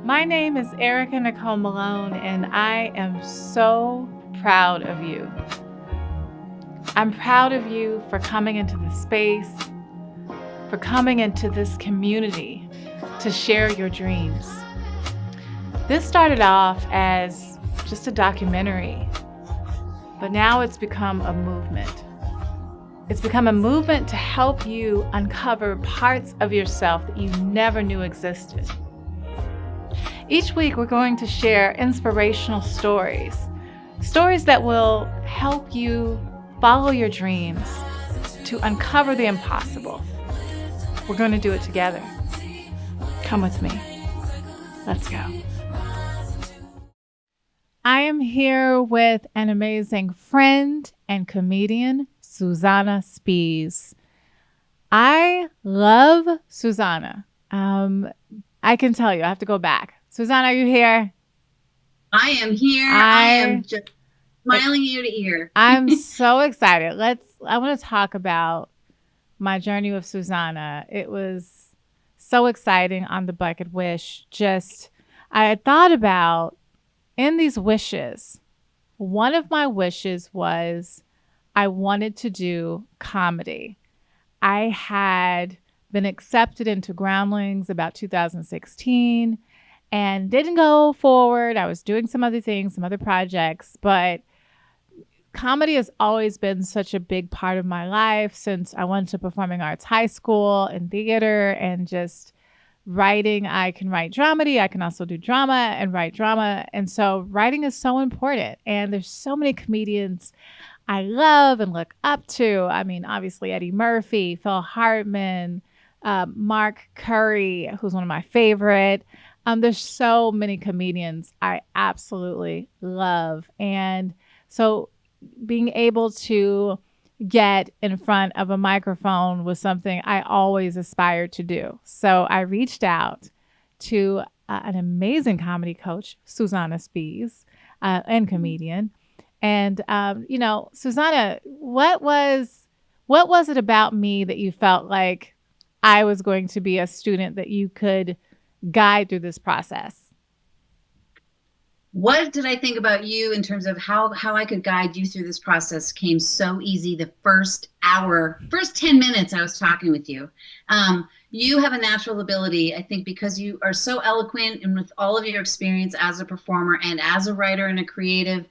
My name is Erica Nicole Malone, and I am so proud of you. I'm proud of you for coming into this space, for coming into this community to share your dreams. This started off as just a documentary, but now it's become a movement. It's become a movement to help you uncover parts of yourself that you never knew existed. Each week, we're going to share inspirational stories that will help you follow your dreams to uncover the impossible. We're going to do it together. Come with me. Let's go. I am here with an amazing friend and comedian, Susanna Spies. I love Susanna. I can tell you, I have to go back. Susanna, are you here? I am here. I am just smiling ear to ear. I'm so excited. I want to talk about my journey with Susanna. It was so exciting on the bucket wish. I had thought about in these wishes, one of my wishes was I wanted to do comedy. I had been accepted into Groundlings about 2016 and didn't go forward. I was doing some other things, some other projects, but comedy has always been such a big part of my life since I went to performing arts high school and theater and just writing. I can write dramedy. I can also do drama and write drama. And so writing is so important. And there's so many comedians I love and look up to. I mean, obviously Eddie Murphy, Phil Hartman, Mark Curry, who's one of my favorite. There's so many comedians I absolutely love. And so being able to get in front of a microphone was something I always aspired to do. So I reached out to an amazing comedy coach, Susanna Spies, and comedian. And, Susanna, what was it about me that you felt like I was going to be a student that you could guide through this process? What did I think about you in terms of how I could guide you through this process came so easy. The first 10 minutes I was talking with you. You have a natural ability, I think, because you are so eloquent and with all of your experience as a performer and as a writer and a creative,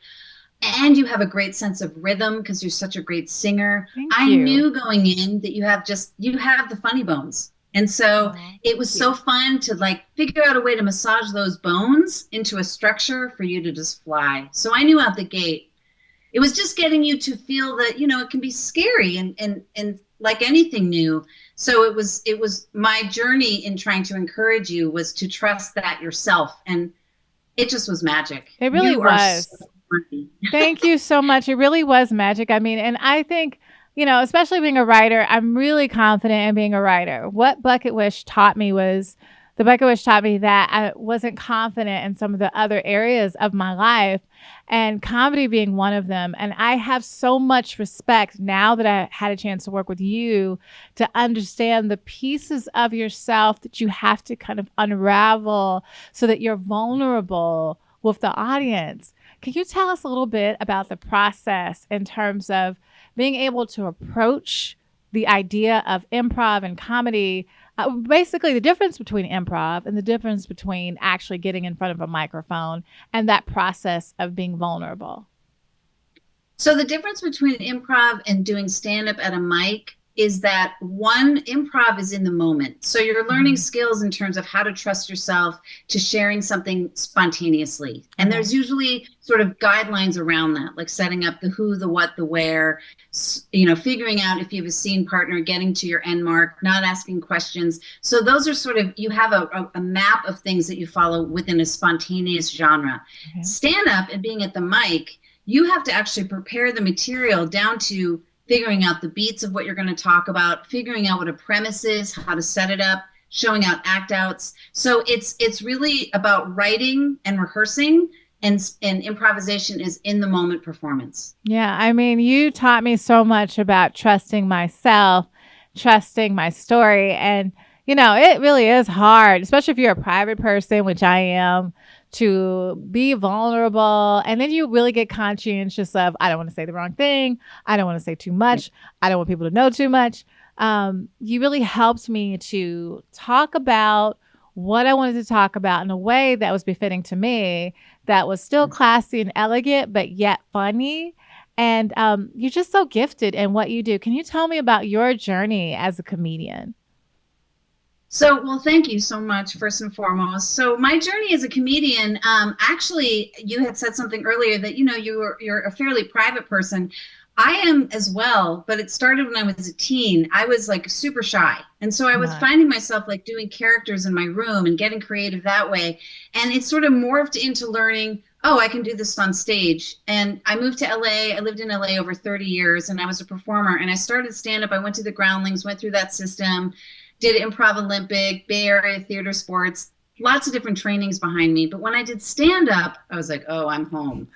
and you have a great sense of rhythm because you're such a great singer. Thank I you. knew going in that you have the funny bones. And so it was so fun to figure out a way to massage those bones into a structure for you to just fly. So I knew out the gate, it was just getting you to feel that, it can be scary and like anything new. So it was my journey in trying to encourage you was to trust that yourself. And it just was magic. It really was. So Thank you so much. It really was magic. I mean, and I think, especially being a writer, I'm really confident in being a writer. What Bucket Wish taught me was that I wasn't confident in some of the other areas of my life, and comedy being one of them. And I have so much respect now that I had a chance to work with you to understand the pieces of yourself that you have to kind of unravel so that you're vulnerable with the audience. Can you tell us a little bit about the process in terms of being able to approach the idea of improv and comedy, basically the difference between improv and the difference between actually getting in front of a microphone and that process of being vulnerable? So the difference between improv and doing stand-up at a mic is that improv is in the moment. So you're learning skills in terms of how to trust yourself to sharing something spontaneously. And there's usually sort of guidelines around that, like setting up the who, the what, the where, figuring out if you have a scene partner, getting to your end mark, not asking questions. So those are sort of, you have a map of things that you follow within a spontaneous genre. Okay. Stand-up and being at the mic, you have to actually prepare the material down to figuring out the beats of what you're going to talk about, figuring out what a premise is, how to set it up, showing out act outs. So it's really about writing and rehearsing, and improvisation is in the moment performance. Yeah, I mean, you taught me so much about trusting myself, trusting my story. And it really is hard, especially if you're a private person, which I am, to be vulnerable. And then you really get conscientious of, I don't want to say the wrong thing. I don't want to say too much. I don't want people to know too much. You really helped me to talk about what I wanted to talk about in a way that was befitting to me, that was still classy and elegant, but yet funny. And you're just so gifted in what you do. Can you tell me about your journey as a comedian? So, well, thank you so much, first and foremost. So, my journey as a comedian, actually, you had said something earlier that you're a fairly private person. I am as well, but it started when I was a teen. I was like super shy, and so I was Right. finding myself like doing characters in my room and getting creative that way. And it sort of morphed into learning. Oh, I can do this on stage. And I moved to LA. I lived in LA over 30 years, and I was a performer. And I started stand up. I went to the Groundlings, went through that system, did Improv Olympic, Bay Area Theater Sports, lots of different trainings behind me. But when I did stand up, I was like, oh, I'm home.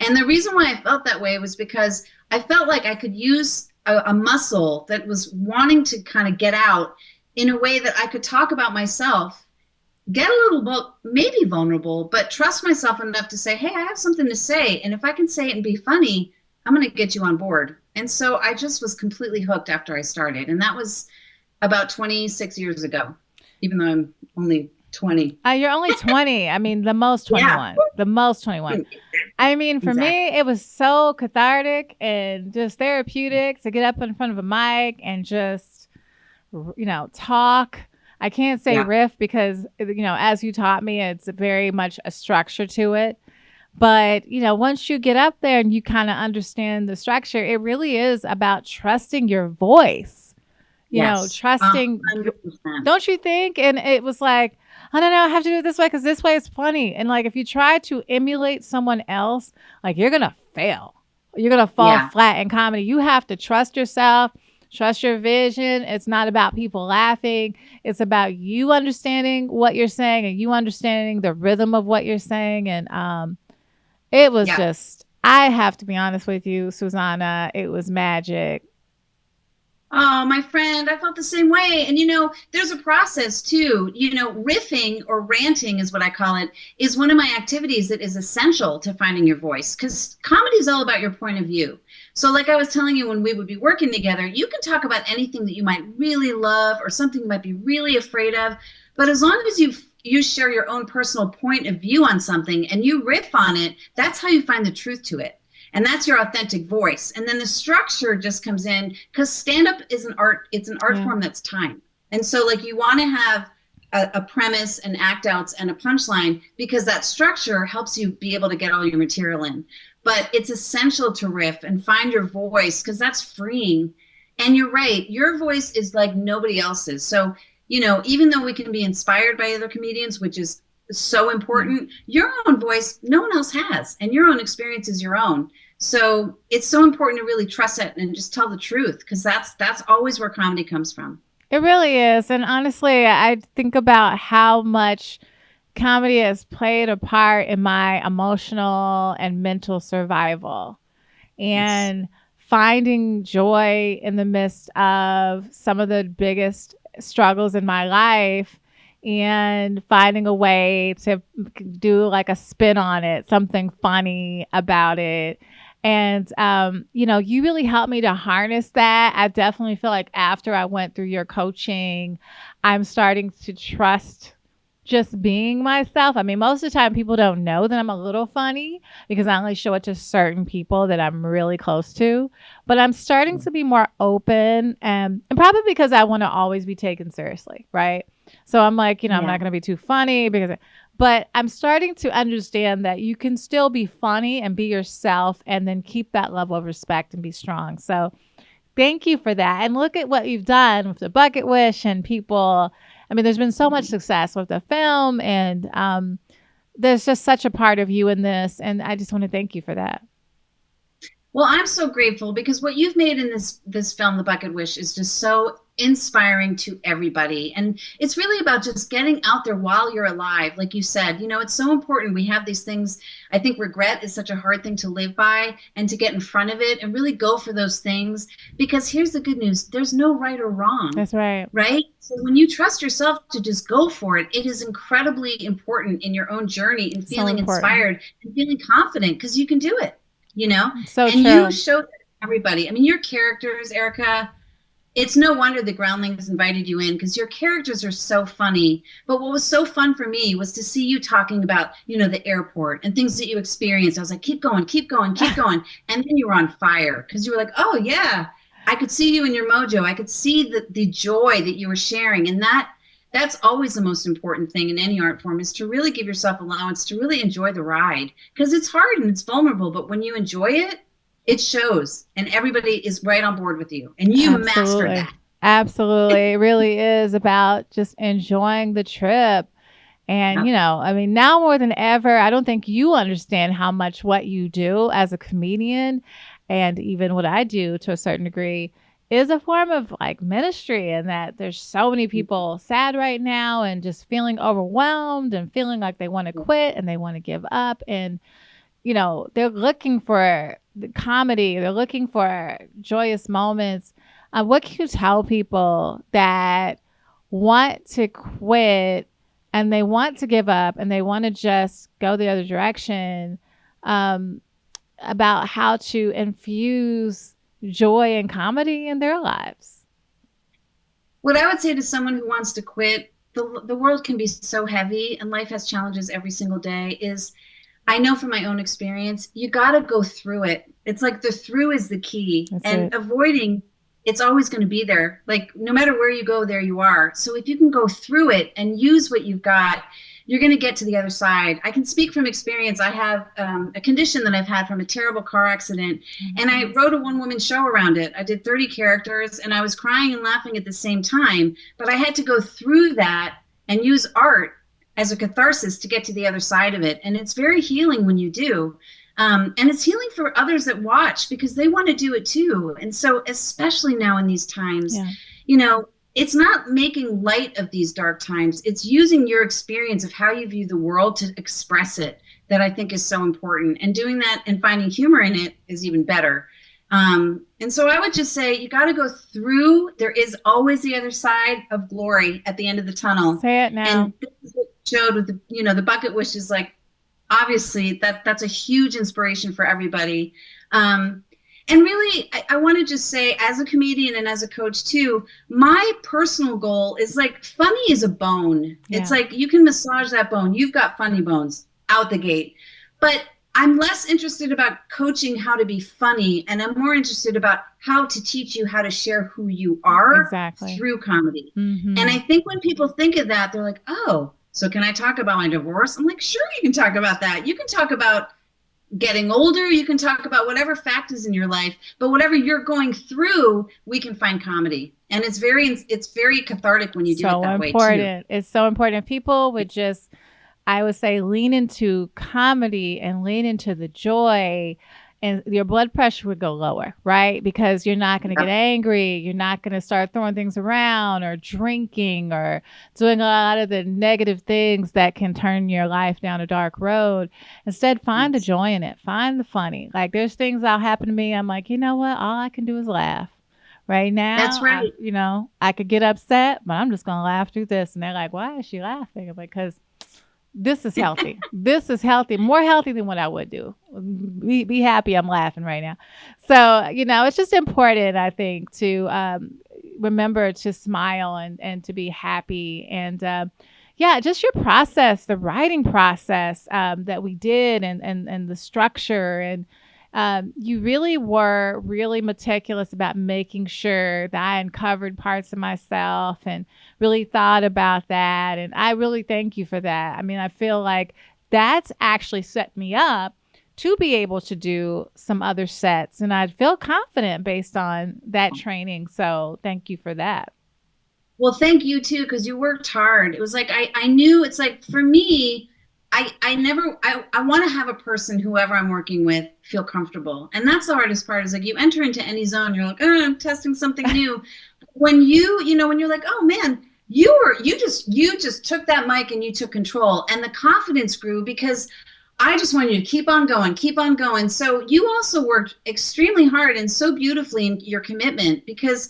And the reason why I felt that way was because I felt like I could use a muscle that was wanting to kind of get out in a way that I could talk about myself, get a little maybe vulnerable, but trust myself enough to say, hey, I have something to say. And if I can say it and be funny, I'm going to get you on board. And so I just was completely hooked after I started. And that was about 26 years ago, even though I'm only 20. You're only 20. I mean, the most Yeah, 21. The most 21. I mean, for exactly. me, it was so cathartic and just therapeutic to get up in front of a mic and just, talk. I can't say Yeah. riff because, as you taught me, it's very much a structure to it. But, once you get up there and you kind of understand the structure, it really is about trusting your voice, Yes. trusting, 100%. don't you think? And it was like, I don't know, I have to do it this way because this way is funny. And like, if you try to emulate someone else, like you're going to fail. You're going to fall Yeah. flat in comedy. You have to trust yourself, trust your vision. It's not about people laughing. It's about you understanding what you're saying and you understanding the rhythm of what you're saying. And it was Yeah. just, I have to be honest with you, Susanna, it was magic. Oh, my friend, I felt the same way. And there's a process too. Riffing or ranting is what I call it, is one of my activities that is essential to finding your voice because comedy is all about your point of view. So, like I was telling you when we would be working together, you can talk about anything that you might really love or something you might be really afraid of. But as long as you share your own personal point of view on something and you riff on it, that's how you find the truth to it. And that's your authentic voice. And then the structure just comes in because stand up is an art. It's an art Yeah. form that's time. And so like you want to have a premise and act outs and a punchline because that structure helps you be able to get all your material in. But it's essential to riff and find your voice because that's freeing. And you're right, your voice is like nobody else's. So, even though we can be inspired by other comedians, which is so important, your own voice, no one else has, and your own experience is your own. So it's so important to really trust it and just tell the truth because that's always where comedy comes from. It really is. And honestly, I think about how much comedy has played a part in my emotional and mental survival Yes. and finding joy in the midst of some of the biggest struggles in my life and finding a way to do like a spin on it, something funny about it. And, you really helped me to harness that. I definitely feel like after I went through your coaching, I'm starting to trust just being myself. I mean, most of the time people don't know that I'm a little funny because I only show it to certain people that I'm really close to. But I'm starting to be more open and probably because I want to always be taken seriously, right? So I'm like, I'm Yeah. not going to be too funny but I'm starting to understand that you can still be funny and be yourself and then keep that level of respect and be strong. So thank you for that. And look at what you've done with the Bucket Wish and people. I mean, there's been so much success with the film, and there's just such a part of you in this. And I just want to thank you for that. Well, I'm so grateful because what you've made in this film, The Bucket Wish, is just so inspiring to everybody. And it's really about just getting out there while you're alive. Like you said, it's so important. We have these things. I think regret is such a hard thing to live by, and to get in front of it and really go for those things. Because here's the good news, there's no right or wrong. That's right. Right? So when you trust yourself to just go for it, it is incredibly important in your own journey and So feeling important. inspired and feeling confident because you can do it, you know? So And you true. showed that to everybody. I mean, your characters, Erica, it's no wonder the Groundlings invited you in because your characters are so funny. But what was so fun for me was to see you talking about, the airport and things that you experienced. I was like, keep going, keep going, keep going. And then you were on fire because you were like, oh, yeah, I could see you in your mojo. I could see the joy that you were sharing. And that's always the most important thing in any art form, is to really give yourself allowance to really enjoy the ride, because it's hard and it's vulnerable. But when you enjoy it, it shows, and everybody is right on board with you, and you mastered Absolutely. that. Absolutely. It really is about just enjoying the trip. And, Yep. I mean, now more than ever, I don't think you understand how much what you do as a comedian, and even what I do to a certain degree, is a form of like ministry. And that there's so many people sad right now and just feeling overwhelmed and feeling like they want to quit and they want to give up. And, they're looking for the comedy, they're looking for joyous moments. What can you tell people that want to quit and they want to give up and they want to just go the other direction, um, about how to infuse joy and comedy in their lives? What I would say to someone who wants to quit, the world can be so heavy and life has challenges every single day, is I know from my own experience, you got to go through it. It's like the through is the key, That's and it. avoiding, it's always going to be there. Like no matter where you go, there you are. So if you can go through it and use what you've got, you're going to get to the other side. I can speak from experience. I have a condition that I've had from a terrible car accident, and I wrote a one-woman show around it. I did 30 characters, and I was crying and laughing at the same time. But I had to go through that and use art as a catharsis to get to the other side of it. And it's very healing when you do. And it's healing for others that watch because they want to do it too. And so, especially now in these times, Yeah. you know, it's not making light of these dark times. It's using your experience of how you view the world to express it that I think is so important. And doing that and finding humor in it is even better. And so I would just say you got to go through. There is always the other side of glory at the end of the tunnel. Say it now. And this is what showed with the bucket wish is like, obviously that's a huge inspiration for everybody. And really, I want to just say, as a comedian and as a coach too, my personal goal is like, funny is a bone. Yeah. It's like you can massage that bone. You've got funny bones out the gate. But I'm less interested about coaching how to be funny, and I'm more interested about how to teach you how to share who you are Exactly. through comedy. Mm-hmm. And I think when people think of that, they're like, oh, so can I talk about my divorce? I'm like, sure, you can talk about that. You can talk about getting older. You can talk about whatever fact is in your life, but whatever you're going through, we can find comedy. And it's very cathartic when you do it that way too. It's so important. If people would just, I would say, lean into comedy and lean into the joy, and your blood pressure would go lower, right? Because you're not going to get angry. You're not going to start throwing things around or drinking or doing a lot of the negative things that can turn your life down a dark road. Instead, find the joy in it. Find the funny. Like there's things that'll happen to me. I'm like, you know what? All I can do is laugh. Right now, That's right. I could get upset, but I'm just going to laugh through this. And they're like, why is she laughing? I'm like, because this is healthy. This is healthy, more healthy than what I would do. Be happy I'm laughing right now. So, it's just important, I think, to remember to smile and to be happy. And yeah, just your process, the writing process that we did, and the structure. And you really were really meticulous about making sure that I uncovered parts of myself and really thought about that. And I really thank you for that. I mean, I feel like that's actually set me up to be able to do some other sets. And I feel confident based on that training. So thank you for that. Well, thank you too, because you worked hard. It was like I knew, it's like for me, I want to have a person, whoever I'm working with, feel comfortable. And that's the hardest part, is like you enter into any zone, you're like, oh, I'm testing something new. When when you're like, oh man, you just took that mic and you took control, and the confidence grew because I just wanted you to keep on going, keep on going. So you also worked extremely hard and so beautifully in your commitment, because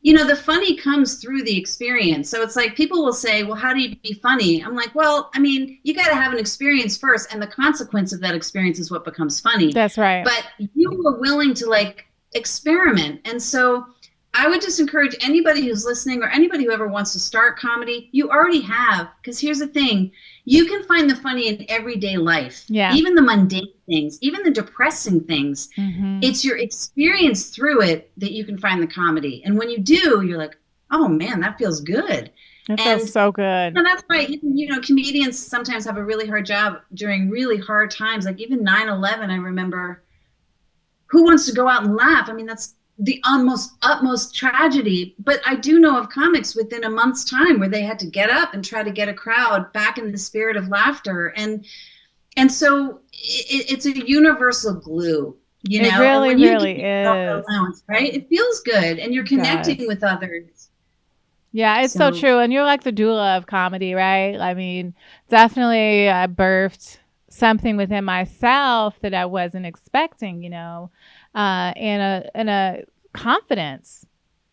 the funny comes through the experience. So it's like people will say, well, how do you be funny? I'm like, well, I mean, you got to have an experience first, and the consequence of that experience is what becomes funny. That's right. But you were willing to like experiment. And so I would just encourage anybody who's listening, or anybody who ever wants to start comedy, you already have, because here's the thing, you can find the funny in everyday life. Yeah. Even the mundane things, even the depressing things. Mm-hmm. It's your experience through it that you can find the comedy. And when you do, you're like, oh man, that feels good. It feels so good. And that's why, comedians sometimes have a really hard job during really hard times. Like even 9/11, I remember, who wants to go out and laugh? I mean, that's the utmost tragedy. But I do know of comics within a month's time where they had to get up and try to get a crowd back in the spirit of laughter. And so it's a universal glue, It really, really is. Right? It feels good, and you're connecting with others. Yeah, it's so true. And you're like the doula of comedy, right? I mean, definitely I birthed something within myself that I wasn't expecting, and a confidence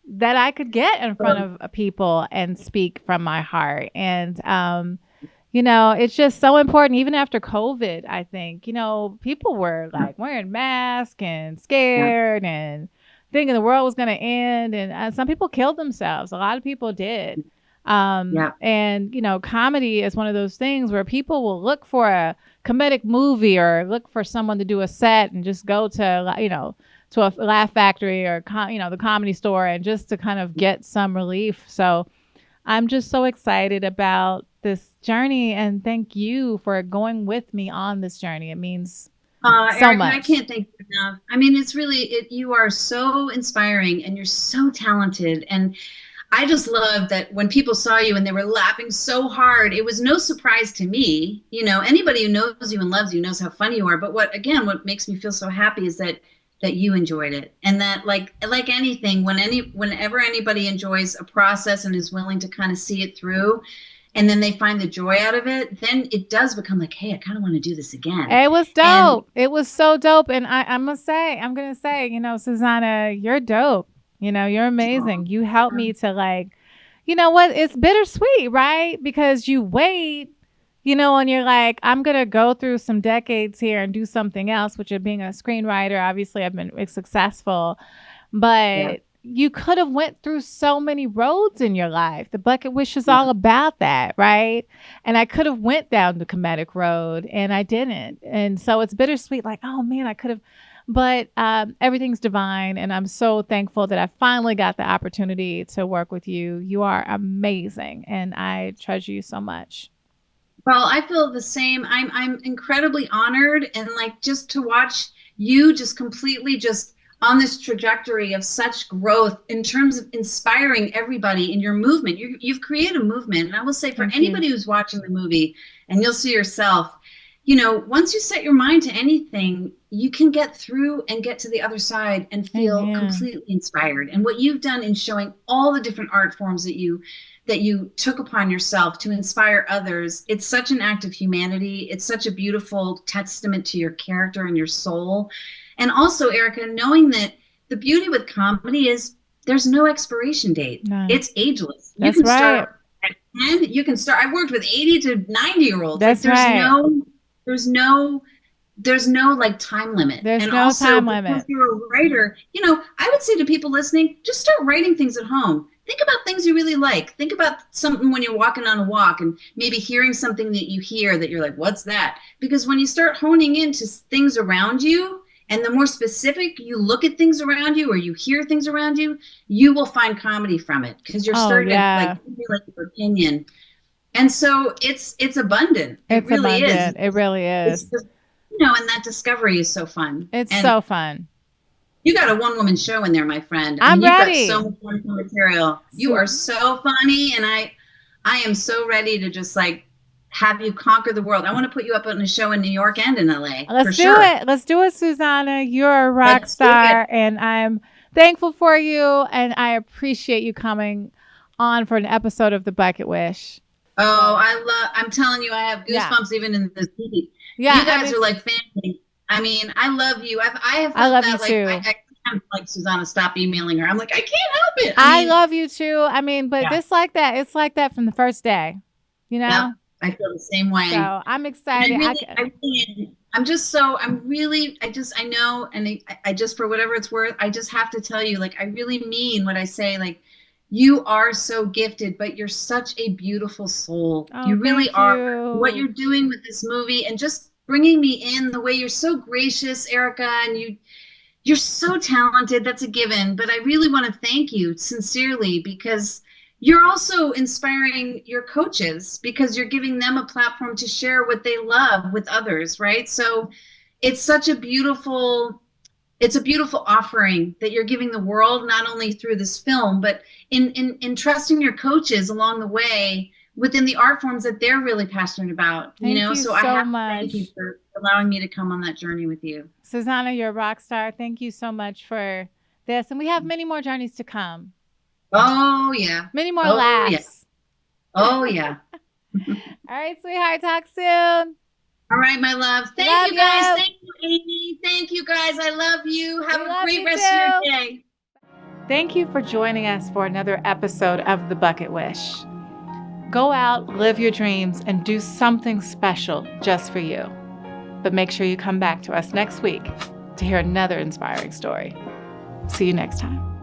that I could get in front of people and speak from my heart. And, it's just so important. Even after COVID, I think, people were like wearing masks and scared and thinking the world was going to end. And some people killed themselves. A lot of people did. And, comedy is one of those things where people will look for a comedic movie or look for someone to do a set and just go to, to a Laugh Factory or, the Comedy Store, and just to kind of get some relief. So I'm just so excited about this journey, and thank you for going with me on this journey. It means so Erica, much. I can't thank you enough. I mean, it's really, you are so inspiring, and you're so talented. And I just love that when people saw you and they were laughing so hard, it was no surprise to me. Anybody who knows you and loves you knows how funny you are. But what makes me feel so happy is that you enjoyed it. And that like anything, whenever anybody enjoys a process and is willing to kind of see it through, and then they find the joy out of it, then it does become like, hey, I kind of want to do this again. It was dope. It was so dope. And I'm going to say, Susanna, you're dope. You're amazing. You helped me to it's bittersweet, right? Because you wait, and you're like, I'm going to go through some decades here and do something else, which is being a screenwriter. Obviously, I've been successful, but you could have went through so many roads in your life. The Bucket Wish is all about that, right? And I could have went down the comedic road, and I didn't. And so it's bittersweet, like, oh man, I could have. But everything's divine, and I'm so thankful that I finally got the opportunity to work with you. You are amazing, and I treasure you so much. Well, I feel the same. I'm incredibly honored, and just to watch you just completely just on this trajectory of such growth in terms of inspiring everybody in your movement. You've created a movement, and I will say for anybody who's watching the movie, and you'll see yourself, once you set your mind to anything, you can get through and get to the other side and feel completely inspired. And what you've done in showing all the different art forms that you took upon yourself to inspire others, it's such an act of humanity. It's such a beautiful testament to your character and your soul. And also, Erica, knowing that the beauty with comedy is there's no expiration date. Nice. It's ageless. That's you can right. start at 10, you can start. I worked with 80 to 90-year-olds. That's right. There's no time limit. There's and no also, time limit. If you're a writer, I would say to people listening, just start writing things at home. Think about things you really like. Think about something when you're walking on a walk and maybe hearing something that you hear that you're like, what's that? Because when you start honing into things around you, and the more specific you look at things around you or you hear things around you, you will find comedy from it, because you're starting to like your opinion. And so it's abundant. It really is. It really is. It's just, and that discovery is so fun. It's so fun. You got a one-woman show in there, my friend. I'm ready. You've got so much wonderful material. You are so funny, and I am so ready to just have you conquer the world. I want to put you up on a show in New York and in LA. Let's do it. Let's do it, Susanna. You're a rock star, and I'm thankful for you, and I appreciate you coming on for an episode of The Bucket Wish. Oh, I'm telling you, I have goosebumps even in the seat. Yeah, you guys are like family. I mean, I love you. I love you too. I can't, like, Susanna, stop emailing her. I'm like, I can't help it. I love you too. I mean, but it's like that. It's like that from the first day, you know? Yep, I feel the same way. So I'm excited. I know, and I just, for whatever it's worth, I just have to tell you, like, I really mean what I say. Like, you are so gifted, but you're such a beautiful soul. Oh, you really are. you. What you're doing with this movie and just bringing me in, the way you're so gracious, Erica, and you're so talented. That's a given. But I really want to thank you sincerely, because you're also inspiring your coaches, because you're giving them a platform to share what they love with others, right? So it's such a beautiful offering that you're giving the world, not only through this film, but in trusting your coaches along the way within the art forms that they're really passionate about. Thank you so I have to thank you for allowing me to come on that journey with you. Susanna, you're a rock star. Thank you so much for this. And we have many more journeys to come. Oh, yeah. Many more laughs. Yeah. Oh, yeah. All right, sweetheart. Talk soon. All right, my love. Thank you, guys. Thank you, Amy. Thank you, guys. I love you. Have a great rest of your day. Thank you for joining us for another episode of The Bucket Wish. Go out, live your dreams, and do something special just for you. But make sure you come back to us next week to hear another inspiring story. See you next time.